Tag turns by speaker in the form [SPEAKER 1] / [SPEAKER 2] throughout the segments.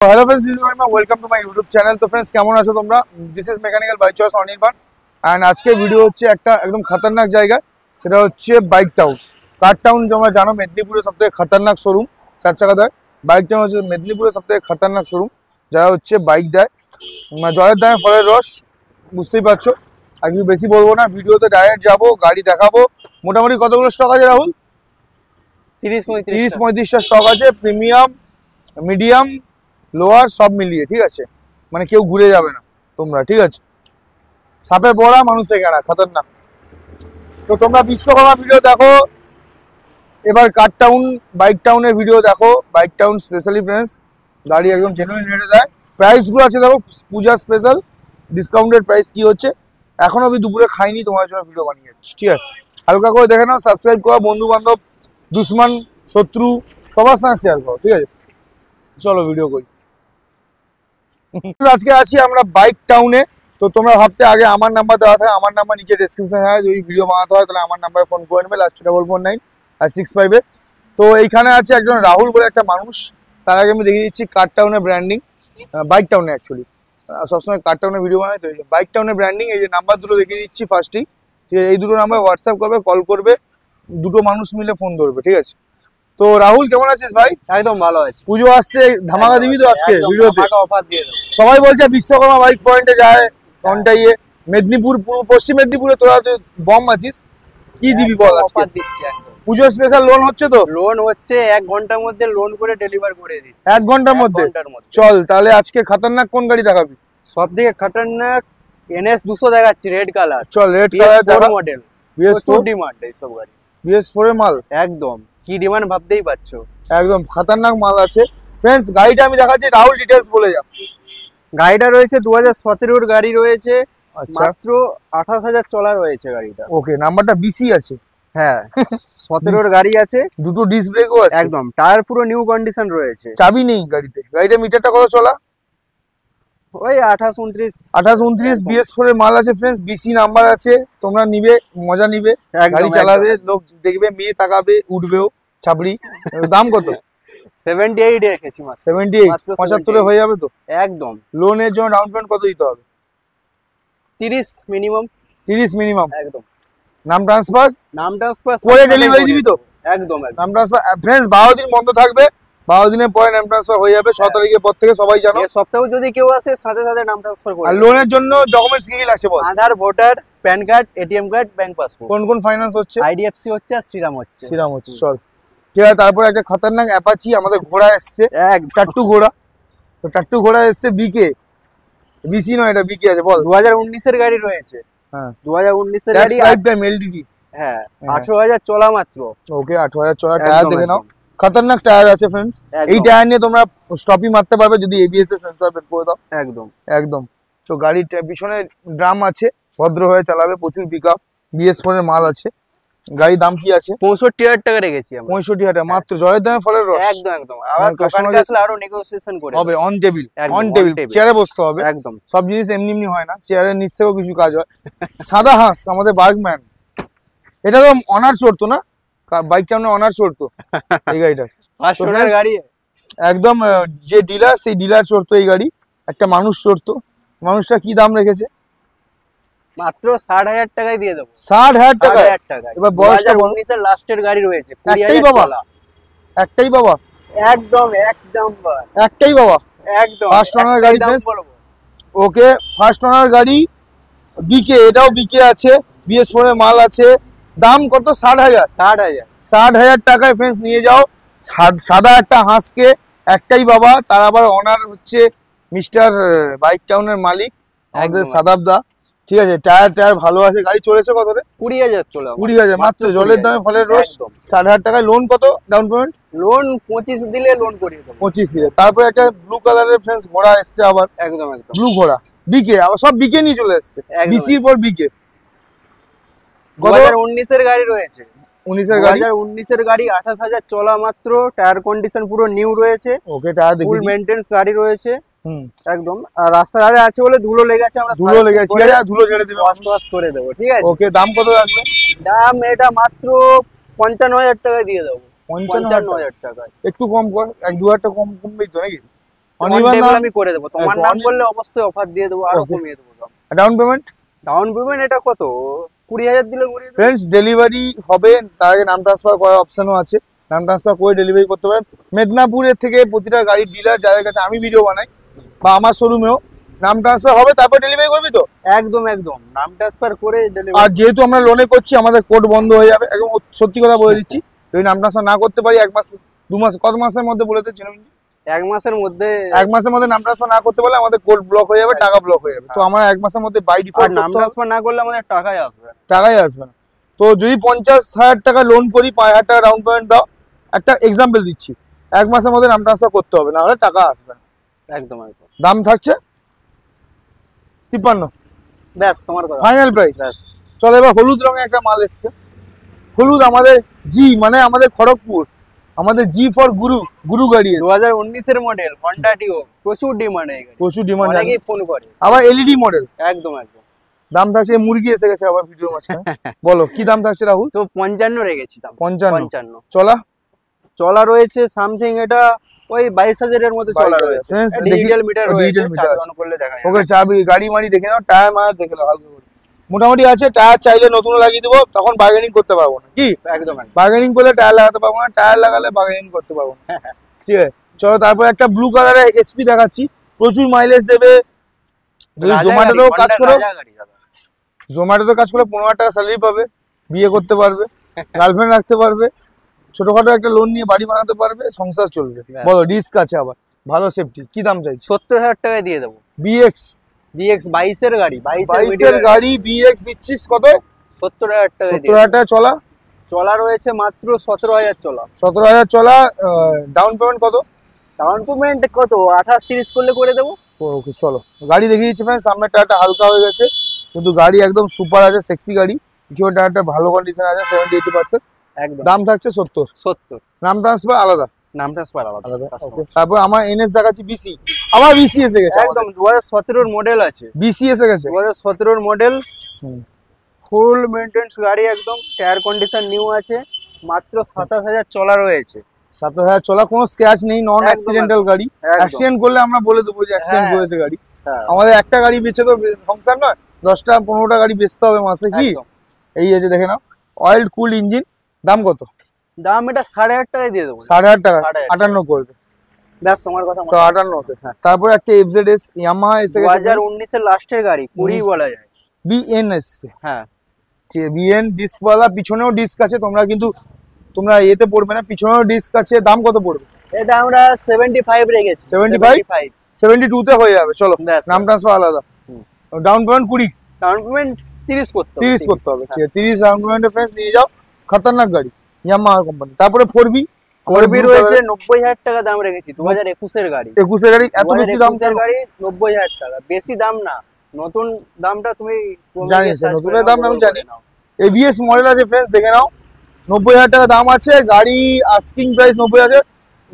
[SPEAKER 1] Hello friends, this is Mahima. Welcome to my YouTube channel. তো friends কেমন আছো তোমরা? This is Mechanical by Choice Anirban and আজকে video হচ্ছে একটা একদম খতরনাক জায়গা, সেটা হচ্ছে বাইক টাউন। কার টাউন তোমরা জানো মেদিনীপুরের সবথেকে খতরনাক শোরুম চার চাকাদার। বাইক টাউন হচ্ছে মেদিনীপুরের সবথেকে খতরনাক শোরুম, যারা হচ্ছে বাইক দেয় জয়ের দামে ফলের রস, বুঝতেই পারছো। আর কিছু বেশি বলবো না, ভিডিওতে ডাইরেক্ট যাবো, গাড়ি দেখাবো। মোটামুটি কতগুলো স্টক আছে রাহুল? 30-35টা স্টক আছে, প্রিমিয়াম, মিডিয়াম, লোয়ার সব মিলিয়ে, ঠিক আছে? মানে কেউ ঘুরে যাবে না তোমরা, ঠিক আছে? সাপে বড়া মানুষে কেনা, খতরনাক। তো তোমরা বিশ্বকর্মা ভিডিও দেখো, এবার কার টাউন বাইক টাউনের ভিডিও দেখো। বাইক টাউন স্পেশালি ফ্রেন্ডস গাড়ি একদম জেনুইন রেটে দেয়। প্রাইসগুলো আছে দেখো, পূজা স্পেশাল ডিসকাউন্টেড প্রাইস কি হচ্ছে। এখনো আমি দুপুরে খাইনি, তোমার জন্য ভিডিও বানিয়ে যাচ্ছি, ঠিক আছে? হালকা করে দেখে নাও, সাবস্ক্রাইব করো, বন্ধু বান্ধব, দুশ্মন, শত্রু সবার সঙ্গে শেয়ার করো, ঠিক আছে? চলো ভিডিও করি। আজকে আছি আমরা বাইক টাউনে। তো তোমরা ভাবতে আগে আমার নাম্বার দেওয়া থাকে, আমার নাম্বার নিচে ডেসক্রিপশনে হয়, যদি ভিডিও বানাতে হয় তাহলে আমার নাম্বারে ফোন করে নেবে, লাস্ট 449 আর 65-এ। তো এইখানে আছে একজন রাহুল বলে একটা মানুষ। তার আগে আমি দেখিয়ে দিচ্ছি কার টাউনের ব্র্যান্ডিং, বাইক টাউনে অ্যাকচুয়ালি সবসময় কার টাউনের ভিডিও বানাই, তো বাইক টাউনের ব্র্যান্ডিং। এই যে নাম্বার দুটো দেখিয়ে দিচ্ছি ফার্স্টেই, ঠিক আছে? এই দুটো নাম্বার হোয়াটসঅ্যাপ করবে, কল করবে, দুটো মানুষ মিলে ফোন ধরবে, ঠিক আছে? তো রাহুল কেমন আছিস ভাই?
[SPEAKER 2] একদম ভালো আছে।
[SPEAKER 1] পুজো আসছে, ধামাকা দিবি তো আজকে ভিডিওতে?
[SPEAKER 2] অফার দিয়ে দেব।
[SPEAKER 1] সবাই বলছে বিশ্বকর্মা বাইক পয়েন্টে যায়, কোনটাইয়ে মেদিনীপুর, পশ্চিম মেদিনীপুরে তোরা তো বম আছিস, কি দিবি বল আজকে?
[SPEAKER 2] অফার দিচ্ছি একদম।
[SPEAKER 1] পুজো স্পেশাল লোন হচ্ছে তো?
[SPEAKER 2] লোন হচ্ছে 1 ঘন্টার মধ্যে লোন করে ডেলিভার করে দিচ্ছি।
[SPEAKER 1] 1 ঘন্টার মধ্যে? চল তাহলে আজকে খতরনাক কোন গাড়ি দেখাবি?
[SPEAKER 2] সবথেকে খতরনাক NS 200 দেখাচ্ছি, রেড কালার।
[SPEAKER 1] চল রেড কালার দেখা,
[SPEAKER 2] মডেল,
[SPEAKER 1] BS4
[SPEAKER 2] ডিমান্ড এই সব গাড়ি।
[SPEAKER 1] BS4 এর মাল
[SPEAKER 2] একদম কি ডিমান্ড ভাবতেই পারছো,
[SPEAKER 1] একদম খতরনাক মাল আছে। ফ্রেন্ডস গাড়িটা আমি দেখাচ্ছি, রাহুল ডিটেইলস বলে যা।
[SPEAKER 2] গাড়িটা রয়েছে 2017 এর গাড়ি রয়েছে,
[SPEAKER 1] আচ্ছা,
[SPEAKER 2] মাত্র 28,000 চলা রয়েছে গাড়িটা।
[SPEAKER 1] ওকে, নাম্বারটা BC আছে।
[SPEAKER 2] হ্যাঁ 17 এর গাড়ি আছে,
[SPEAKER 1] দুটো ডিস্ক ব্রেকও আছে,
[SPEAKER 2] একদম টায়ার পুরো নিউ কন্ডিশন রয়েছে।
[SPEAKER 1] চাবি নেই গাড়িতে। গাড়িটা মিটারটা কত চলা?
[SPEAKER 2] ওই 28-29
[SPEAKER 1] BS4 এর মাল আছে ফ্রেন্ডস, BC নাম্বার আছে। তোমরা নিবে, মজা নিবে, গাড়ি চালাবে, লোক দেখবে, মেয়ে তাকাবে, উঠবেও ছাবড়ি। দাম কত?
[SPEAKER 2] 78 রেখেছি মাত্র।
[SPEAKER 1] 78, 75 হয়ে যাবে তো?
[SPEAKER 2] একদম।
[SPEAKER 1] লোনের জন্য ডাউন পেমেন্ট কত দিতে হবে?
[SPEAKER 2] 30 মিনিমাম।
[SPEAKER 1] 30 মিনিমাম,
[SPEAKER 2] একদম।
[SPEAKER 1] নাম ট্রান্সফার
[SPEAKER 2] করে
[SPEAKER 1] ডেলিভারি দিবি তো?
[SPEAKER 2] একদম।
[SPEAKER 1] নাম ট্রান্সফার ফ্রেন্ডস 12 দিন বন্ধ থাকবে, 12 দিনের পরে নাম ট্রান্সফার হয়ে যাবে। 6 তারিখের পর থেকে সবাই জানো।
[SPEAKER 2] এই সপ্তাহে যদি কেউ আসে সাথে সাথে নাম ট্রান্সফার করে।
[SPEAKER 1] আর লোনের জন্য ডকুমেন্টস কি কি লাগছে বল?
[SPEAKER 2] Aadhaar, voter, PAN card, ATM card, bank passbook.
[SPEAKER 1] কোন কোন ফাইন্যান্স হচ্ছে?
[SPEAKER 2] IDFC হচ্ছে আর শ্রীরাম হচ্ছে।
[SPEAKER 1] শ্রীরাম হচ্ছে, চল ঠিক আছে। তারপর একটা খতরনাক অ্যাপাচি আমাদের ঘোড়া এসছে, টাট্টু ঘোড়া। তো টাট্টু ঘোড়া এসছে, BK, BC নয়, এটা BK আছে। বল
[SPEAKER 2] 2019 এর গাড়ি রয়েছে।
[SPEAKER 1] হ্যাঁ
[SPEAKER 2] 2019 এর গাড়ি,
[SPEAKER 1] লাইফ টাইম LDT।
[SPEAKER 2] হ্যাঁ 18,000 চলা মাত্র।
[SPEAKER 1] ওকে 18,000 চলা। টায়ার দেখে নাও, খতরনাক টায়ার আছে ফ্রেন্ডস। এই টায়ার নিয়ে তোমরা স্টপই মারতে পারবে যদি ABS এর সেন্সর বের করে দাও।
[SPEAKER 2] একদম
[SPEAKER 1] একদম। তো গাড়ির পিছনে ড্রাম আছে, ভদ্র হয়ে চালাবে, প্রচুর পিকআপ, BS4 এর মাল আছে। গাড়ির দাম কি আছে?
[SPEAKER 2] 65,000 টাকা রেখেছি আমরা।
[SPEAKER 1] 65,000 মাত্র, জয়ের দামে ফলের রস।
[SPEAKER 2] একদম একদম। আবার কাস্টমার আসলে আরো নেগোসিয়েশন করে
[SPEAKER 1] হবে, অন টেবিল, চেয়ারে বসতে হবে।
[SPEAKER 2] একদম,
[SPEAKER 1] সব জিনিস এমনি এমনি হয় না, চেয়ারের নিচ থেকেও কিছু কাজ হয়। সাদা হাঁস আমাদের বার্গম্যান, এটা তো অনার চড়তো না, বাইক টাউনে অনার চড়তো এই গাড়িটা।
[SPEAKER 2] গাড়ি
[SPEAKER 1] একদম, যে ডিলার সেই ডিলার চড়তো এই গাড়ি, একটা মানুষ চড়তো। মানুষটা কি দাম রেখেছে?
[SPEAKER 2] মাত্র 60,000 টাকায় দিয়ে দেবো।
[SPEAKER 1] 60,000 টাকা? এবার বয়সটা
[SPEAKER 2] 2019 এর লাস্টের গাড়ি রয়েছে।
[SPEAKER 1] একটাই বাবা? একটাই বাবা?
[SPEAKER 2] একদম একদম
[SPEAKER 1] একটাই বাবা,
[SPEAKER 2] একদম
[SPEAKER 1] ফার্স্ট ওনার গাড়ি। ওকে, ফার্স্ট ওনার গাড়ি, BK, এটাও BK আছে, BS4 এর মাল আছে। দাম কত? 60,000। 60,000 টাকায় ফ্রেন্ডস নিয়ে যাও সাদা একটা হাঁসকে। একটাই বাবা, তার আবার অনার হচ্ছে মিস্টার বাইক টাউনের মালিক আমাদের সাদাব দা, ঠিক আছে? টায়ার ভালো আছে। গাড়ি চলেছে কত রে?
[SPEAKER 2] 20,000 চলে।
[SPEAKER 1] 20,000 মাত্র, জলের দামে ফলের রস। 60,000 টাকায় লোন কত ডাউন পেমেন্ট?
[SPEAKER 2] লোন 25 দিলে লোন করিয়ে দেবো।
[SPEAKER 1] 25 দিলে। তারপরে একটা ব্লু কালারের ফ্রেন্ডস ঘোড়া এসছে আবার,
[SPEAKER 2] একদম একদম
[SPEAKER 1] ব্লু ঘোড়া, BK, আবার সব BK নিয়ে চলে এসছে, BCর পর BK।
[SPEAKER 2] 2019 এর গাড়ি রয়েছে।
[SPEAKER 1] 19 এর গাড়ি,
[SPEAKER 2] 2019 এর গাড়ি, 28,000 চলা মাত্র, টায়ার কন্ডিশন পুরো নিউ রয়েছে।
[SPEAKER 1] ওকে, টায়ার দেখি,
[SPEAKER 2] ফুল মেইনটেনেন্স গাড়ি রয়েছে। একদম। আর রাস্তাঘাটে আছে বলে ধুলো লেগে আছে, আমরা
[SPEAKER 1] ধুলো লেগে আছে, ধুলো ঝেড়ে দিবে,
[SPEAKER 2] ওয়াশ করে দেবো, ঠিক আছে?
[SPEAKER 1] ওকে, দাম কত রাখবে?
[SPEAKER 2] দাম এটা মাত্র 55,000 টাকায় দিয়ে দেবো।
[SPEAKER 1] 55,000
[SPEAKER 2] টাকায়।
[SPEAKER 1] একটু কম কর, 1-2 হাজার টাকা কম কমবেই তো নাকি?
[SPEAKER 2] অন
[SPEAKER 1] even
[SPEAKER 2] টেবিল
[SPEAKER 1] now-
[SPEAKER 2] আমি করে দেবো, তোমার
[SPEAKER 1] একদম,
[SPEAKER 2] নাম
[SPEAKER 1] on-
[SPEAKER 2] বললে অবশ্যই অফার দিয়ে দেবো, আরো
[SPEAKER 1] Okay.
[SPEAKER 2] কমিয়ে দেবো।
[SPEAKER 1] ডাউন পেমেন্ট
[SPEAKER 2] ডাউন পেমেন্ট এটা কত, 20,000 দিলে করিয়ে দেবো।
[SPEAKER 1] ফ্রেন্ডস, ডেলিভারি হবে, তার আগে নাম ট্রান্সফার করার অপশনও আছে। নাম ট্রান্সফার করে ডেলিভারি করতে পারেন। মেদিনীপুরের থেকে প্রতিটা গাড়ির ডিলার যাদের কাছে আমি ভিডিও বানাই বা আমার শোরুমেও নাম ট্রান্সফার হবে, তারপর ডেলিভারি করবি তো।
[SPEAKER 2] একদম একদম নাম ট্রান্সফার করে
[SPEAKER 1] আর
[SPEAKER 2] ডেলিভারি।
[SPEAKER 1] যেহেতু আমরা লোনে করছি, আমাদের কোড বন্ধ হয়ে যাবে, একদম সত্যি কথা বলে দিচ্ছি। যদি নাম ট্রান্সফার না করতে পারি 1 মাস 2 মাস, কত মাসের মধ্যে বলে তো জেনুইন
[SPEAKER 2] 1 মাসের মধ্যে।
[SPEAKER 1] 1 মাসের মধ্যে নাম ট্রান্সফার না করতে পারলে আমাদের কোড ব্লক হয়ে যাবে, টাকা ব্লক হয়ে যাবে। তো আমরা 1 মাসের মধ্যে বাই
[SPEAKER 2] আর
[SPEAKER 1] ডিফল্ট
[SPEAKER 2] নাম ট্রান্সফার না করলে আমাদের টাকাই আসবে না।
[SPEAKER 1] টাকাই আসবে না। তো যদি 50,000 টাকা লোন করি, 5,000 টাকা ডাউন পেমেন্ট দাও, একটা এক্সাম্পল দিচ্ছি, 1 মাসের মধ্যে নাম ট্রান্সফার করতে হবে, না হলে টাকা আসবে না।
[SPEAKER 2] একদম একদম।
[SPEAKER 1] দাম থাকছে 53,
[SPEAKER 2] ব্যাস তোমার কথা।
[SPEAKER 1] Final price.
[SPEAKER 2] ব্যাস।
[SPEAKER 1] চলো এবার হলুদ রঙের একটা মাল এসছে। হলুদ আমাদের জি, মানে আমাদের খড়গপুর, আমাদের জি ফর গুরু, গুরু গাড়ি এসছে।
[SPEAKER 2] 2019 এর মডেল হন্ডা ডিও, প্রচুর ডিমান্ড এই গাড়ি,
[SPEAKER 1] প্রচুর ডিমান্ড,
[SPEAKER 2] অনেকেই ফোন করে।
[SPEAKER 1] আবার এলইডি মডেল।
[SPEAKER 2] একদম একদম।
[SPEAKER 1] দাম থাকছে, মুরগি এসে গেছে আবার ভিডিও মাঝখানে। বলো কি দাম থাকছে রাহুল?
[SPEAKER 2] তো 55 রেখেছি দাম।
[SPEAKER 1] 55।
[SPEAKER 2] 55
[SPEAKER 1] চলা
[SPEAKER 2] চলা রয়েছে সামথিং, এটা ওই 22,000 এর মধ্যে চলা
[SPEAKER 1] 22,000
[SPEAKER 2] রয়েছে।
[SPEAKER 1] Friends,
[SPEAKER 2] ডিজিটাল মিটার রয়েছে,
[SPEAKER 1] digital meter
[SPEAKER 2] চাবি
[SPEAKER 1] আছে।
[SPEAKER 2] অন করলে দেখা
[SPEAKER 1] ওকে,
[SPEAKER 2] যাবে।
[SPEAKER 1] চাবি গাড়ি মাড়ি দেখে নাও, টায়ার মার দেখে নাও হালকা করে। মোটামুটি আছে। টায়ার চাইলে নতুন লাগিয়ে দেবো, তখন বার্গেনিং করতে পারবো না। কি
[SPEAKER 2] একদম একদম।
[SPEAKER 1] বার্গেনিং করলে টায়ার লাগাতে পারবো না, টায়ার লাগালে বার্গেনিং করতে পারবো না। ঠিক আছে, চলো তারপর একটা ব্লু কালারের এসপি দেখাচ্ছি, প্রচুর মাইলেজ দেবে। যদি
[SPEAKER 2] রাজা
[SPEAKER 1] জোম্যাটোতেও
[SPEAKER 2] গাড়ি,
[SPEAKER 1] কাজ
[SPEAKER 2] Honda
[SPEAKER 1] করো,
[SPEAKER 2] রাজা গাড়ি দাদা।
[SPEAKER 1] জোম্যাটোতে কাজ করলে 15,000 টাকা স্যালারি পাবে, বিয়ে করতে পারবে, গার্লফ্রেন্ড রাখতে পারবে, ছোটখাটো একটা লোন নিয়ে বাড়ি বানাতে পারবে, সংসার চলবে।
[SPEAKER 2] ব্যাস।
[SPEAKER 1] বলো, রিস্ক আছে আবার, ভালো সেফটি। কি দাম চাইছি?
[SPEAKER 2] 70,000 টাকায় দিয়ে দেবো।
[SPEAKER 1] বিএক্স
[SPEAKER 2] BX 22 এর গাড়ি,
[SPEAKER 1] 22 এর গাড়ি বিএক্স দিচ্ছিস কত?
[SPEAKER 2] 70,000 টাকায় দিয়ে
[SPEAKER 1] 70,000 টাকা চলা।
[SPEAKER 2] চলা রয়েছে মাত্র 17,000 চলা।
[SPEAKER 1] 17,000 চলা। ডাউন পেমেন্ট কত?
[SPEAKER 2] ডাউন পেমেন্ট কত, 28-30 করলে করে দেবো।
[SPEAKER 1] ওকে, চলো গাড়ি দেখিয়ে দিচ্ছি ফ্রেন্ড। সামনের টায়ারটা হালকা হয়ে গেছে, কিন্তু গাড়ি একদম সুপার আছে, সেক্সি গাড়ি। পিছনের টায়ারটা ভালো কন্ডিশন আছে, 70-80%।
[SPEAKER 2] একদম।
[SPEAKER 1] দাম থাকছে 70।
[SPEAKER 2] 70।
[SPEAKER 1] নাম ট্রান্সফার আলাদা
[SPEAKER 2] নাম ট্রান্সফার
[SPEAKER 1] আলাদা।
[SPEAKER 2] আলাদা।
[SPEAKER 1] ওকে, তারপর আমার এনএস দেখাচ্ছি, বিসি। আবার বিসি এসে গেছে,
[SPEAKER 2] একদম 2017 এর মডেল আছে।
[SPEAKER 1] বিসি এসে গেছে।
[SPEAKER 2] 2017 এর মডেল,
[SPEAKER 1] হুম।
[SPEAKER 2] ফুল মেইনটেনেন্স গাড়ি, একদম টায়ার কন্ডিশন নিউ আছে, মাত্র 27,000 চলা রয়েছে।
[SPEAKER 1] 7,000 চলা, কোনো স্ক্র্যাচ নেই, নন অ্যাক্সিডেন্টাল গাড়ি।
[SPEAKER 2] একদম।
[SPEAKER 1] অ্যাক্সিডেন্ট করলে আমরা বলে দেবো যে অ্যাক্সিডেন্ট
[SPEAKER 2] হ্যাঁ।
[SPEAKER 1] করেছে গাড়ি।
[SPEAKER 2] হ্যাঁ,
[SPEAKER 1] আমাদের একটা গাড়ি বেচে তো সংসার নয়, 10টা 15টা গাড়ি বেচতে হবে মাসে। কি
[SPEAKER 2] একদম।
[SPEAKER 1] এই আছে দেখে নাও, অয়েল কুল ইঞ্জিন। দাম কত?
[SPEAKER 2] দাম এটা 8,500 টাকায় দিয়ে দেবো।
[SPEAKER 1] 8,500 টাকা।
[SPEAKER 2] 8,500
[SPEAKER 1] 58 করবে।
[SPEAKER 2] ব্যাস তোমার কথা।
[SPEAKER 1] তো 58
[SPEAKER 2] হ্যাঁ।
[SPEAKER 1] তারপর একটা এফজেডএস ইয়ামাহা এসে গেছে,
[SPEAKER 2] 2019 এর লাস্টের গাড়ি, 20 বলা যায়।
[SPEAKER 1] বিএন এসছে।
[SPEAKER 2] হ্যাঁ,
[SPEAKER 1] বিএন ডিস্কওয়ালা, পিছনেও ডিস্ক আছে। তোমরা কিন্তু তোমরা এতে পড়বে না, পিছনেও ডিস্ক আছে। দাম কত পড়বে?
[SPEAKER 2] এটা আমরা 75 রেখেছি।
[SPEAKER 1] 75? 72 তে হয়ে যাবে। চলো,
[SPEAKER 2] ব্যাস।
[SPEAKER 1] নাম ট্রান্সফার আলাদা। Down payment 20।
[SPEAKER 2] ডাউন পেমেন্ট 30 করতে হবে।
[SPEAKER 1] 30 করতে হবে।
[SPEAKER 2] হ্যাঁ।
[SPEAKER 1] ঠিক আছে, 30 ডাউন পেমেন্টে ফ্রেন্ডস নিয়ে যাও, খতরনাক গাড়ি, ইয়ামাহা কোম্পানি। তারপরে 4B।
[SPEAKER 2] 4B রয়েছে 90,000 টাকা দাম রেখেছি, 2021 এর গাড়ি।
[SPEAKER 1] 21 এর গাড়ি, এত বেশি দাম
[SPEAKER 2] 2021 এর গাড়ি 90,000 টাকা, বেশি দাম না। নতুন দামটা তুমি
[SPEAKER 1] জানি, নতুনের দাম আমি জানি। এবিএস মডেল আছে ফ্রেন্ডস, দেখে নাও। 90,000 টাকা দাম আছে গাড়ি, আস্কিং প্রাইস 90,000।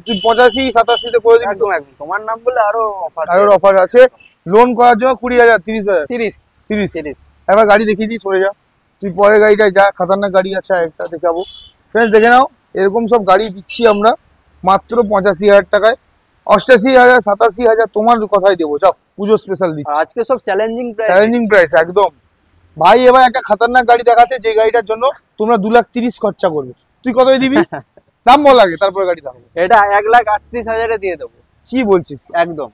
[SPEAKER 1] তুই 85-87 তে করে দিবি।
[SPEAKER 2] একদম একদম, তোমার নাম বলে আরো অফার।
[SPEAKER 1] আরো অফার আছে। লোন করার জন্য 20,000, 30,000।
[SPEAKER 2] 30।
[SPEAKER 1] 30। এবার গাড়ি দেখিয়ে দিই, সরে যা। তুই পরে গাড়িটা যা, খতরনাক গাড়ি আছে একটা দেখাবো। ফ্রেন্ডস দেখে নাও, এরকম সব গাড়ি দিচ্ছি আমরা মাত্র 85,000 টাকায়। 88,000, 87,000 তোমার কথাই দেবো। যাও, পুজো স্পেশাল দিচ্ছি।
[SPEAKER 2] আজকে সব চ্যালেঞ্জিং প্রাইস।
[SPEAKER 1] চ্যালেঞ্জিং প্রাইস একদম। ভাই এবার একটা খতরনাক গাড়ি দেখাচ্ছে, যে গাড়িটার জন্য তোমরা 2,30,000 খরচা করবে। তুই কতই দিবি? দাম বল আগে, তারপরে গাড়ি দেখাবো।
[SPEAKER 2] এটা 1,38,000 এ দিয়ে দেবো।
[SPEAKER 1] কি বলছিস?
[SPEAKER 2] একদম।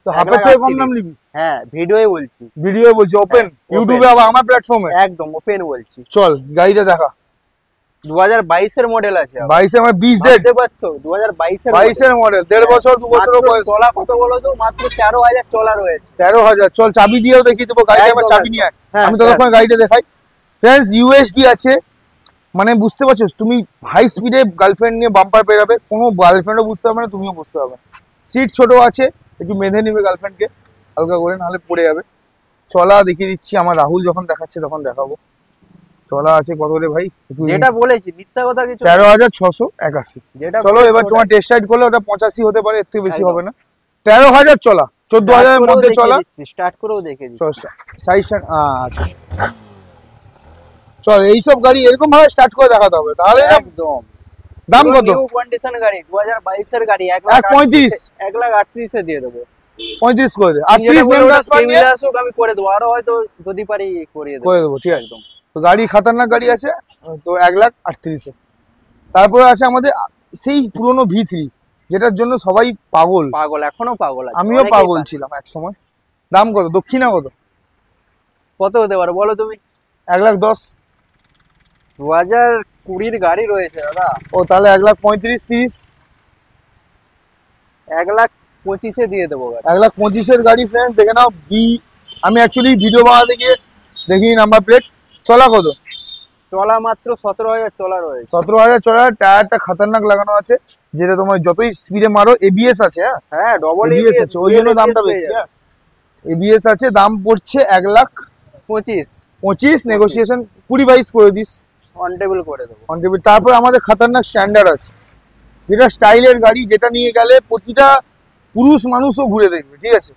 [SPEAKER 1] তো হাফের থেকে কম দাম নিবি?
[SPEAKER 2] হ্যাঁ, ভিডিওই বলছি।
[SPEAKER 1] ভিডিও বলছি, ওপেন
[SPEAKER 2] হ্যাঁ,
[SPEAKER 1] ইউটিউবে,
[SPEAKER 2] open।
[SPEAKER 1] আবার আমার প্ল্যাটফর্মে।
[SPEAKER 2] একদম ওপেন বলছি।
[SPEAKER 1] চল গাড়িটা দেখা।
[SPEAKER 2] 2022 এর মডেল আছে।
[SPEAKER 1] 22 আমার বিজেড,
[SPEAKER 2] দেখতে পাচ্ছ 2022 এর
[SPEAKER 1] 22 এর মডেল, 1.5 বছর 2 বছর
[SPEAKER 2] মাত্র
[SPEAKER 1] বয়স।
[SPEAKER 2] চলা কত বলো তো? মাত্র 13,000 চলা রয়েছে।
[SPEAKER 1] 13,000। চল চাবি দিয়েও দেখিয়ে দেবো গাড়িটা,
[SPEAKER 2] একদম,
[SPEAKER 1] আমার চাবি
[SPEAKER 2] একদম।
[SPEAKER 1] নিয়ে আয়।
[SPEAKER 2] হ্যাঁ,
[SPEAKER 1] আমি ততক্ষণ
[SPEAKER 2] ব্যাস।
[SPEAKER 1] গাড়িটা দেখাই। ফ্রেন্ডস, ইউএসডি আছে, মানে বুঝতে পারছো, তুমি হাই স্পিডে গার্লফ্রেন্ড নিয়ে বাম্পার পেরাবে, কোনো গার্লফ্রেন্ডও বুঝতে পারবে না, তুমিও বুঝতে পারবে না। সিট ছোট আছে, একটু বেঁধে নিবে গার্লফ্রেন্ডকে হালকা করে, নাহলে পড়ে যাবে। চলা দেখিয়ে দিচ্ছি, আমার রাহুল যখন দেখাচ্ছে তখন দেখাবো। চলা আছে কত রে ভাই?
[SPEAKER 2] যেটা বলেছি মিথ্যা কথা কিছু না।
[SPEAKER 1] 13,681।
[SPEAKER 2] যেটা
[SPEAKER 1] চলো
[SPEAKER 2] বলেছি
[SPEAKER 1] এবার
[SPEAKER 2] ওটাই।
[SPEAKER 1] তোমার টেস্ট রাইড করলে ওটা 85 হতে পারে, এর থেকে বেশি
[SPEAKER 2] একদম।
[SPEAKER 1] হবে না। 13,000 চলা, 14,000 এর মধ্যে চলা।
[SPEAKER 2] স্টার্ট করেও দেখে দিচ্ছি।
[SPEAKER 1] চল সাইজ আচ্ছা, চল এইসব গাড়ি এরকম ভাবে স্টার্ট করে দেখাতে হবে, তাহলে না
[SPEAKER 2] একদম
[SPEAKER 1] দাম কত?
[SPEAKER 2] নিউ কন্ডিশন গাড়ি 2022 এর গাড়ি
[SPEAKER 1] 1.35
[SPEAKER 2] 1,38,000 এ দিয়ে দেবো।
[SPEAKER 1] 35 করে দে।
[SPEAKER 2] তুমি যেটা
[SPEAKER 1] 38
[SPEAKER 2] বললে
[SPEAKER 1] নেম
[SPEAKER 2] ওটা
[SPEAKER 1] ট্রান্সফার নিয়ে
[SPEAKER 2] কেমিলা আসুক, আমি করে দেবো, আরো হয়তো যদি পারি করিয়ে দেবো।
[SPEAKER 1] করে দেবো, ঠিক আছে।
[SPEAKER 2] একদম
[SPEAKER 1] তো গাড়ি খাতারনাক গাড়ি আছে, তো 1,38,000। তারপরে আছে আমাদের সেই পুরনো V3, যেটার জন্য সবাই পাগল,
[SPEAKER 2] পাগল, এখনো পাগল আছে,
[SPEAKER 1] আমিও
[SPEAKER 2] অনেকেই
[SPEAKER 1] পাগল ছিলাম এক সময়। দাম কত? দক্ষিণা কত?
[SPEAKER 2] কত হতে পারে বলো তুমি?
[SPEAKER 1] 1,10,000।
[SPEAKER 2] 2020 গাড়ি রয়েছে দাদা।
[SPEAKER 1] ও তাহলে 1,35,000 30।
[SPEAKER 2] 1,25,000 দিয়ে দেবো গাড়ি।
[SPEAKER 1] 1,25,000 গাড়ি ফ্রেন্ডস, দেখে নাও। আমি অ্যাকচুয়ালি ভিডিও বানাতে গিয়ে দেখি নাম্বার প্লেট। চলা কত?
[SPEAKER 2] চলা মাত্র 17,000 চলা রয়েছে।
[SPEAKER 1] 17,000 চলা। টায়ারটা খাতারনাক লাগানো আছে, যেটা তোমার যতই স্পিডে মারো ABS আছে। হ্যাঁ
[SPEAKER 2] হ্যাঁ, ডবল
[SPEAKER 1] ABS আছে, ওই জন্য দামটা বেশি। হ্যাঁ ABS আছে, দাম পড়ছে 1,25,000। নেগোসিয়েশন 20-22 করে দিস
[SPEAKER 2] অন টেবিল করে দেবো।
[SPEAKER 1] On table. তারপর আমাদের খাতারনাক স্ট্যান্ডার্ড আছে, যেটা স্টাইলের গাড়ি, যেটা নিয়ে গেলে প্রতিটা পুরুষ মানুষও ঘুরে দেখবে, ঠিক আছে?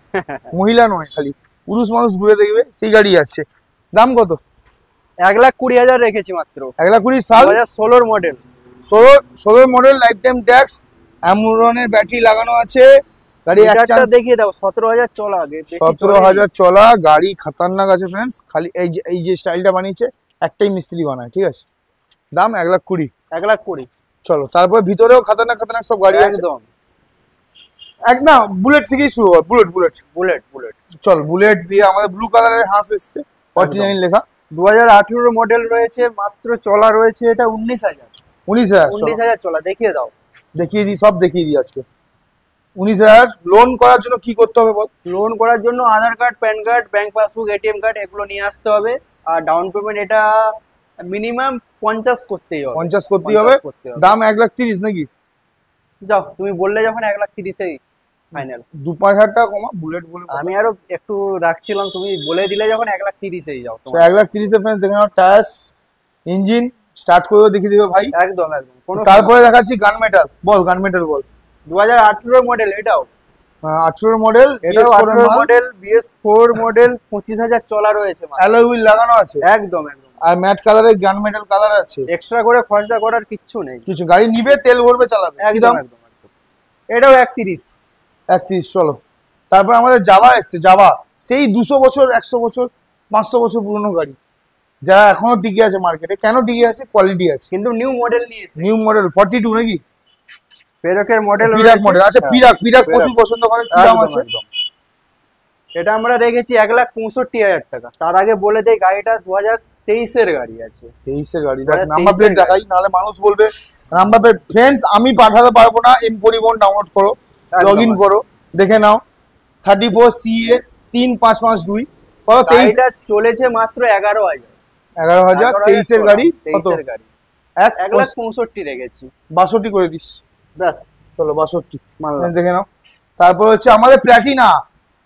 [SPEAKER 1] মহিলা নয়, খালি পুরুষ মানুষ ঘুরে দেখবে, সেই গাড়ি আছে। দাম কত?
[SPEAKER 2] 1,20,000 রেখেছি মাত্র।
[SPEAKER 1] 1,20,000 সাল,
[SPEAKER 2] 2016 model.
[SPEAKER 1] 16 model, lifetime tax, অ্যামরনের ব্যাটারি লাগানো আছে। গাড়ি এক
[SPEAKER 2] মিটারটা
[SPEAKER 1] চান্স
[SPEAKER 2] দেখিয়ে দাও, 17,000 চলা, আগে বেশি
[SPEAKER 1] 17,000 চলা গাড়ি, খাতারনাক আছে ফ্রেন্ডস। খালি এই যে স্টাইলটা বানিয়েছে একটাই মিস্ত্রি বানায়, ঠিক আছে? দাম 1,20,000।
[SPEAKER 2] 1,20,000
[SPEAKER 1] চলো, তারপর ভিতরেও খাতারনাক খাতারনাক সব গাড়ি আছে।
[SPEAKER 2] একদম।
[SPEAKER 1] না, বুলেট থেকেই শুরু হয়। বুলেট
[SPEAKER 2] বুলেট
[SPEAKER 1] চল, বুলেট দিয়ে আমাদের ব্লু কালারের হাঁস এসছে, 49 লেখা।
[SPEAKER 2] 2018 মডেল রয়েছে, মাত্র চলা রয়েছে এটা 19,000।
[SPEAKER 1] 19,000
[SPEAKER 2] 19,000 চলা, দেখিয়ে দাও।
[SPEAKER 1] দেখিয়ে দিই, সব দেখিয়ে দিই আজকে। 19,000। লোন করার জন্য কি করতে হবে বল?
[SPEAKER 2] লোন করার জন্য Aadhaar card, PAN card, bank passbook, ATM card এগুলো নিয়ে আসতে হবে। আর ডাউন পেমেন্ট এটা মিনিমাম 50 করতেই হবে।
[SPEAKER 1] 50 করতেই হবে।
[SPEAKER 2] 50 করতে হবে।
[SPEAKER 1] দাম 1,30,000 নাকি?
[SPEAKER 2] যাও, তুমি বললে যখন 1,30,000 ফাইনাল।
[SPEAKER 1] 2-5,000 টাকা কমা, বুলেট বলে।
[SPEAKER 2] আমি আরো একটু রাখছিলাম, তুমি বলে দিলে যখন 1,30,000 যাও তোমার।
[SPEAKER 1] 1,30,000 ফ্রেন্ডস, দেখে নাও। টায়ার্স, ইঞ্জিন স্টার্ট করেও দেখিয়ে দেবে ভাই।
[SPEAKER 2] একদম কোনো
[SPEAKER 1] তারপরে দেখাচ্ছি গান মেটাল। বল, গান মেটাল বল।
[SPEAKER 2] 2018 মডেল এটাও।
[SPEAKER 1] 18 মডেল,
[SPEAKER 2] এটাও 18 মডেল, BS4 মডেল, 25,000 চলা রয়েছে মাত্র।
[SPEAKER 1] অ্যালয় হুইল লাগানো আছে,
[SPEAKER 2] একদম।
[SPEAKER 1] আর ম্যাট কালারের গান মেটাল কালার আছে।
[SPEAKER 2] এক্সট্রা করে খরচা করার কিচ্ছু নেই।
[SPEAKER 1] কিছু গাড়ি নিবে, তেল ভরবে, চালাবে। কি দাম?
[SPEAKER 2] একদম। এটাও 31।
[SPEAKER 1] 31। চলো, তারপর আমাদের জাভা এসছে। জাভা সেই 200 বছর, 100 বছর, 500 বছর পুরনো গাড়ি, যারা এখনো টিকে আছে মার্কেটে। কেন টিকে আছে? কোয়ালিটি আছে।
[SPEAKER 2] কিন্তু নিউ মডেল নিয়েছে।
[SPEAKER 1] নিউ মডেল 42 নাকি?
[SPEAKER 2] পেরকের মডেল
[SPEAKER 1] পিরাক মডেল আছে। পিরাক প্রচুর পছন্দ করে। কি দাম আছে?
[SPEAKER 2] এটা আমরা রেখেছি 1,65,000 টাকা। তার আগে বলে দেই, গাড়িটা 2023 এর গাড়ি আছে।
[SPEAKER 1] 23 এর গাড়ি। দেখ
[SPEAKER 2] 2023
[SPEAKER 1] নাম্বার প্লেট দেখাই, নাহলে মানুষ বলবে নাম্বার প্লেট। ফ্রেন্ডস, আমি পাঠাতে পারবো না। এম পরিবহন ডাউনলোড করো, লগ ইন করো, দেখে নাও। 34 CA 3552। কত? 23।
[SPEAKER 2] গাড়িটা চলেছে মাত্র 11,000।
[SPEAKER 1] 11,000। 23 এর গাড়ি। কত?
[SPEAKER 2] 23 এর গাড়ি। 1,65,000 রেখেছি।
[SPEAKER 1] 62 করে দিস।
[SPEAKER 2] ব্যাস,
[SPEAKER 1] চলো 62
[SPEAKER 2] মানলাম।
[SPEAKER 1] দেখে নাও। তারপর হচ্ছে আমাদের প্ল্যাটিনা।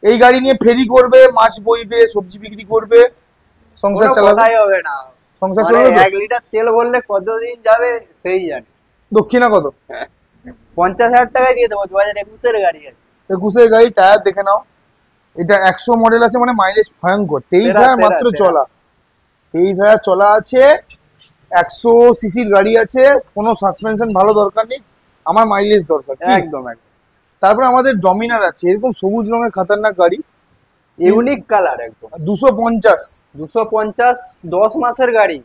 [SPEAKER 1] এই গাড়ি নিয়ে ফেরি করবে, মাছ বইবে, সবজি বিক্রি করবে, সংসার
[SPEAKER 2] কোনো
[SPEAKER 1] চালাবে।
[SPEAKER 2] কথাই হবে না।
[SPEAKER 1] সংসার
[SPEAKER 2] মানে
[SPEAKER 1] চালাবে।
[SPEAKER 2] 1 লিটার তেল ভরলে কতদিন যাবে সেই জানে।
[SPEAKER 1] দক্ষিণা কত?
[SPEAKER 2] 50,000 টাকায় দিয়ে দেবো। 2021 এর গাড়ি আছে।
[SPEAKER 1] 21 এর গাড়ি। টায়ার দেখে নাও। এটা 100 মডেল আছে, মানে মাইলেজ ভয়ঙ্কর। 23,000 মাত্র চলা। 23,000 চলা আছে। 100 সিসির গাড়ি আছে। কোনো সাসপেনশন ভালো দরকার নেই, আমার মাইলেজ দরকার।
[SPEAKER 2] একদম।
[SPEAKER 1] তারপরে আমাদের ডমিনার আছে, এরকম সবুজ রঙের খাতারনাক গাড়ি,
[SPEAKER 2] ইউনিক কালার একদম।
[SPEAKER 1] 250।
[SPEAKER 2] 250, 10 মাসের গাড়ি।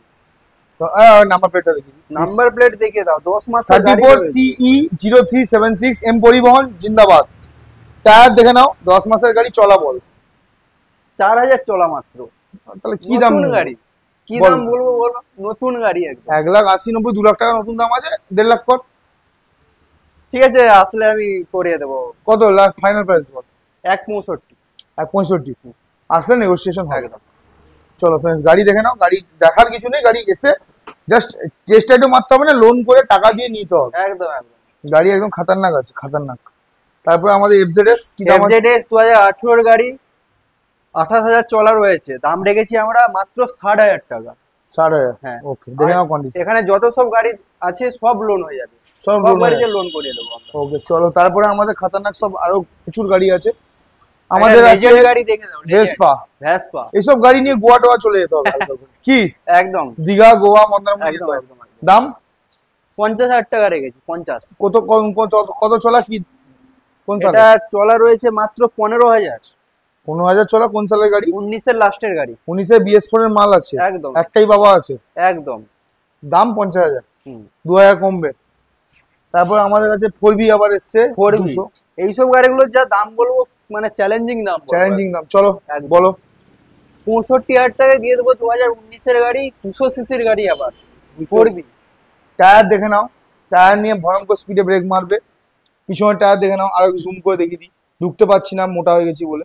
[SPEAKER 1] নাম্বার প্লেটটা দেখি।
[SPEAKER 2] নাম্বার প্লেট দেখিয়ে দাও। 10 মাসের গাড়ি।
[SPEAKER 1] 34 CE 0376 এম পরিবহন জিন্দাবাদ। টায়ার দেখে নাও। 10 মাসের গাড়ি, চলা বল।
[SPEAKER 2] 4,000 চলা মাত্র।
[SPEAKER 1] তাহলে কি দাম?
[SPEAKER 2] নতুন গাড়ি। কি
[SPEAKER 1] বল।
[SPEAKER 2] দাম বলবো বলো? নতুন গাড়ি একদম।
[SPEAKER 1] 1,80,90 2 লাখ টাকা নতুন দাম আছে। 1.5 লাখ কর।
[SPEAKER 2] ঠিক আছে, আসলে আমি করিয়ে দেবো।
[SPEAKER 1] কত লাখ ফাইনাল প্রাইস বল?
[SPEAKER 2] 1,65,000।
[SPEAKER 1] 1.65 আসলে নেগোসিয়েশন হবে।
[SPEAKER 2] একদম।
[SPEAKER 1] চলো ফ্রেন্ডস, গাড়ি দেখে নাও। গাড়ি দেখার কিছু নেই, গাড়ি এসে জাস্ট টেস্ট রাইডও মারতে হবে না, লোন করে টাকা দিয়ে নিতে হবে।
[SPEAKER 2] একদম।
[SPEAKER 1] গাড়ি একদম খাতারনাক আছে, খাতারনাক। তারপরে আমাদের FZS কি দাম আছে?
[SPEAKER 2] FZS 2018 এর গাড়ি, 28,000 চলা রয়েছে। দাম রেখেছি আমরা মাত্র 60,000 টাকা।
[SPEAKER 1] 60,000।
[SPEAKER 2] হ্যাঁ।
[SPEAKER 1] ওকে, দেখে নাও কন্ডিশন।
[SPEAKER 2] এখানে যত সব গাড়ি আছে সব লোন হয়ে যাবে।
[SPEAKER 1] সব
[SPEAKER 2] সব
[SPEAKER 1] loan হয়ে
[SPEAKER 2] গাড়িতে
[SPEAKER 1] যাবে।
[SPEAKER 2] লোন করিয়ে দেবো আমরা।
[SPEAKER 1] ওকে চলো, তারপরে আমাদের খাতারনাক সব আরো প্রচুর গাড়ি আছে। আমাদের আছে
[SPEAKER 2] Legend গাড়ি দেখে দাও।
[SPEAKER 1] ভেসপা।
[SPEAKER 2] ভেসপা।
[SPEAKER 1] এইসব গাড়ি নিয়ে গোয়া টোয়া চলে যেতে হবে। কি
[SPEAKER 2] একদম।
[SPEAKER 1] দীঘা, গোয়া, মন্দারমণি যেতে
[SPEAKER 2] একদম।
[SPEAKER 1] হবে। দাম
[SPEAKER 2] 50,000 টাকা রেখেছি, 50।
[SPEAKER 1] কত চলা কি কোন সালে?
[SPEAKER 2] এটা চলা রয়েছে মাত্র 15,000।
[SPEAKER 1] 15,000 চলা, কোন সালের গাড়ি?
[SPEAKER 2] 19-এর লাস্টের গাড়ি।
[SPEAKER 1] 19-এ BS4 এর মাল আছে,
[SPEAKER 2] একদম
[SPEAKER 1] একটাই বাবা আছে,
[SPEAKER 2] একদম।
[SPEAKER 1] দাম 50,000,
[SPEAKER 2] হুম।
[SPEAKER 1] 2,000 কমবে। তারপর আমাদের কাছে 4B আবার এসছে,
[SPEAKER 2] 4B
[SPEAKER 1] 200।
[SPEAKER 2] এইসব গাড়িগুলোর যা দাম বলবো, মানে চ্যালেঞ্জিং দাম বলবো।
[SPEAKER 1] চ্যালেঞ্জিং দাম, চলো
[SPEAKER 2] একদম।
[SPEAKER 1] বলো।
[SPEAKER 2] 65,000 টাকায় দিয়ে দেবো 2019-এর গাড়ি, 200 সিসির গাড়ি আবার 4B।
[SPEAKER 1] টায়ার দেখে নাও, টায়ার নিয়ে ভয়ঙ্কর স্পিডে ব্রেক মারবে। পিছনের টায়ার দেখে নাও, আর জুম করে দেখিয়ে দিই, ঢুকতে পারছি না মোটা হয়ে গেছি বলে।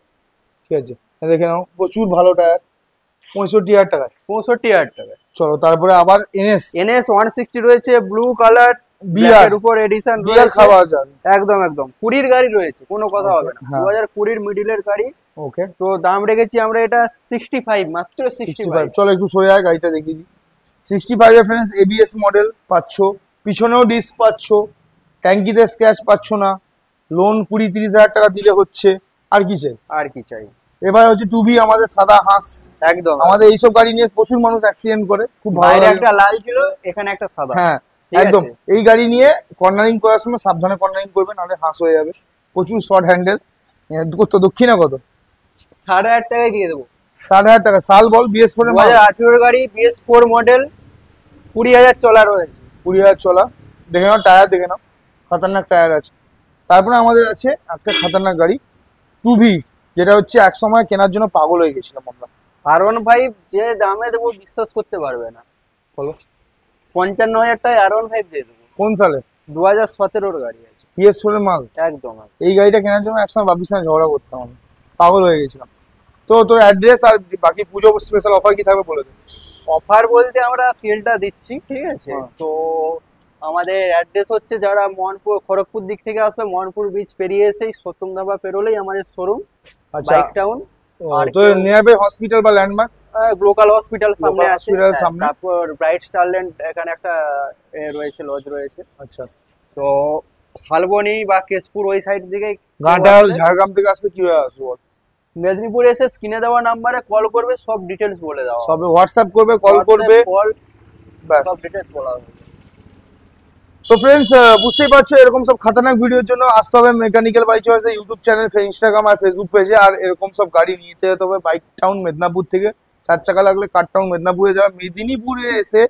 [SPEAKER 1] ঠিক আছে, দেখে নাও, প্রচুর ভালো টায়ার, 65,000 টাকায়।
[SPEAKER 2] 65,000 টাকায়।
[SPEAKER 1] চলো তারপরে আবার NS
[SPEAKER 2] 160 রয়েছে, ব্লু কালার,
[SPEAKER 1] বিআর
[SPEAKER 2] এর উপর এডিশন
[SPEAKER 1] বিআর
[SPEAKER 2] রয়েছে।
[SPEAKER 1] খাওয়া যাবে।
[SPEAKER 2] একদম একদম 20-র গাড়ি রয়েছে, কোনো কথা হবে না।
[SPEAKER 1] হ্যাঁ।
[SPEAKER 2] 2020-র মিডিলের গাড়ি।
[SPEAKER 1] ওকে,
[SPEAKER 2] তো দাম রেখেছি আমরা এটা 65, মাত্র 65।
[SPEAKER 1] চলো একটু সরে যায়, গাড়িটা দেখিয়ে দিই। 65 এর ফ্রেন্ডস ABS মডেল পাচ্ছ, পিছনেও ডিস্ক পাচ্ছ, ট্যাঙ্কিতে স্ক্র্যাচ পাচ্ছ না, লোন 20-30,000 টাকা দিলে হচ্ছে। আর কি চাই?
[SPEAKER 2] আর কি চাই?
[SPEAKER 1] এবার হচ্ছে 2B আমাদের সাদা হাঁস।
[SPEAKER 2] একদম।
[SPEAKER 1] আমাদের এইসব গাড়ি নিয়ে প্রচুর মানুষ অ্যাক্সিডেন্ট করে, খুব ভালো
[SPEAKER 2] বাইরে
[SPEAKER 1] লাগে।
[SPEAKER 2] একটা লাল ছিল, এখানে একটা সাদা।
[SPEAKER 1] হ্যাঁ
[SPEAKER 2] ঠিক
[SPEAKER 1] একদম,
[SPEAKER 2] আছে?
[SPEAKER 1] এই গাড়ি নিয়ে কর্নারিং করার সময় সাবধানে কর্নারিং করবে, নাহলে হাঁস হয়ে যাবে। প্রচুর শর্ট হ্যান্ডেল। কত দক্ষিণা কত?
[SPEAKER 2] 8,500 টাকায় দিয়ে দেবো।
[SPEAKER 1] 60,000 টাকা। সাল বল, BS4 এর মাল।
[SPEAKER 2] 2018-র গাড়ি, BS4 মডেল, 20,000 চলা রয়েছে।
[SPEAKER 1] 20,000 চলা। দেখে নাও টায়ার, দেখে নাও, খতরনাক টায়ার আছে। তারপরে আমাদের আছে একটা খতরনাক গাড়ি 2B, যেটা হচ্ছে এক সময় কেনার জন্য পাগল হয়ে গেছিলাম আমরা।
[SPEAKER 2] R15 যে দামে দেবো বিশ্বাস করতে পারবে না।
[SPEAKER 1] বলো।
[SPEAKER 2] 55,000 টাকায় R15 দিয়ে দেবো।
[SPEAKER 1] কোন সালে?
[SPEAKER 2] 2017-র গাড়ি আছে।
[SPEAKER 1] BS4 এর মাল।
[SPEAKER 2] একদম।
[SPEAKER 1] এই গাড়িটা কেনার জন্য একসময় বাবির সঙ্গে ঝগড়া করতাম আমি, পাগল হয়ে গেছিলাম। তো তোর অ্যাড্রেস আর বাকি পুজো স্পেশাল অফার কি থাকবে বলে দে।
[SPEAKER 2] অফার বলতে আমরা তেলটা দিচ্ছি, ঠিক আছে?
[SPEAKER 1] হ্যাঁ।
[SPEAKER 2] তো আমাদের অ্যাড্রেস হচ্ছে, যারা মোহনপুর খড়গপুর দিক থেকে আসবে, মোহনপুর ব্রিজ পেরিয়ে এসেই সত্যম ধাবা পেরোলেই আমাদের শোরুম,
[SPEAKER 1] আচ্ছা,
[SPEAKER 2] বাইক টাউন। আর
[SPEAKER 1] তো নিয়ার বাই হসপিটাল বা ল্যান্ডমার্ক?
[SPEAKER 2] লোকাল হসপিটাল সামনে
[SPEAKER 1] Local
[SPEAKER 2] আছে।
[SPEAKER 1] hospital
[SPEAKER 2] হ্যাঁ,
[SPEAKER 1] সামনে।
[SPEAKER 2] তারপর ব্রাইট স্টারল্যান্ড এখানে একটা রয়েছে, লজ রয়েছে।
[SPEAKER 1] আচ্ছা,
[SPEAKER 2] তো শালবনি বা কেশপুর ওই সাইড দিকে
[SPEAKER 1] ঘাটাল ঝাড়গ্রাম থেকে আসতে কি হয়ে আসবো?
[SPEAKER 2] মেদিনীপুর এসে স্ক্রিনে দেওয়া নাম্বারে কল করবে, সব ডিটেলস বলে দেওয়া হবে।
[SPEAKER 1] সবে হোয়াটসঅ্যাপ করবে, কল করবে,
[SPEAKER 2] কল,
[SPEAKER 1] ব্যাস।
[SPEAKER 2] সব ডিটেলস বলা হবে।
[SPEAKER 1] তো ফ্রেন্ডস, বুঝতেই পারছো এরকম সব খতরনাক ভিডিওর জন্য আসতে হবে mechanical by choice YouTube channel, Instagram আর ফেসবুক পেজে। আর এরকম সব গাড়ি নিতে যেতে হবে বাইক টাউন মেদিনীপুর থেকে। 4 চাকা লাগলে কার টাউন মেদিনীপুরে যাবে, মেদিনীপুরে এসে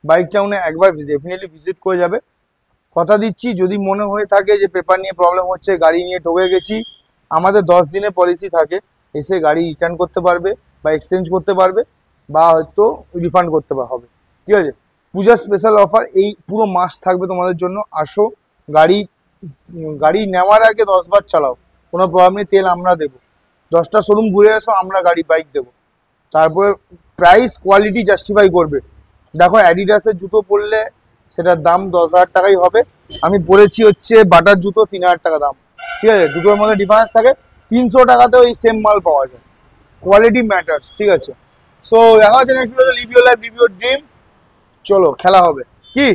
[SPEAKER 1] বাইক টাউনে একবার ডেফিনেটলি ভিজিট করে যাবে। কথা দিচ্ছি, যদি মনে হয়ে থাকে যে পেপার নিয়ে প্রবলেম হচ্ছে, গাড়ি নিয়ে ঠকে গেছি, আমাদের 10 দিনের পলিসি থাকে, এসে গাড়ি রিটার্ন করতে পারবে বা এক্সচেঞ্জ করতে পারবে বা হয়তো রিফান্ড করতে হবে। ঠিক আছে, পূজা স্পেশাল অফার এই পুরো মাস থাকবে তোমাদের জন্য। আসো, গাড়ি নেওয়ার আগে 10 বার চালাও, কোনো প্রবলেম নেই, তেল আমরা দেবো। 10টা শোরুম ঘুরে এসো, আমরা বাইক দেবো। তারপরে প্রাইস কোয়ালিটি জাস্টিফাই করবে। দেখো অ্যাডিডাসের জুতো পরলে সেটার দাম 10,000 টাকাই হবে। আমি পরেছি হচ্ছে বাটার জুতো, 3,000 টাকা দাম। ঠিক আছে, দুটোর মধ্যে ডিফারেন্স থাকে। 300 টাকাতেও এই সেম মাল পাওয়া যায়। কোয়ালিটি ম্যাটার্স, ঠিক আছে। সো দেখা হচ্ছে নেক্সট ভিডিওতে। Live your life, live your dream. চলো খেলা হবে কি?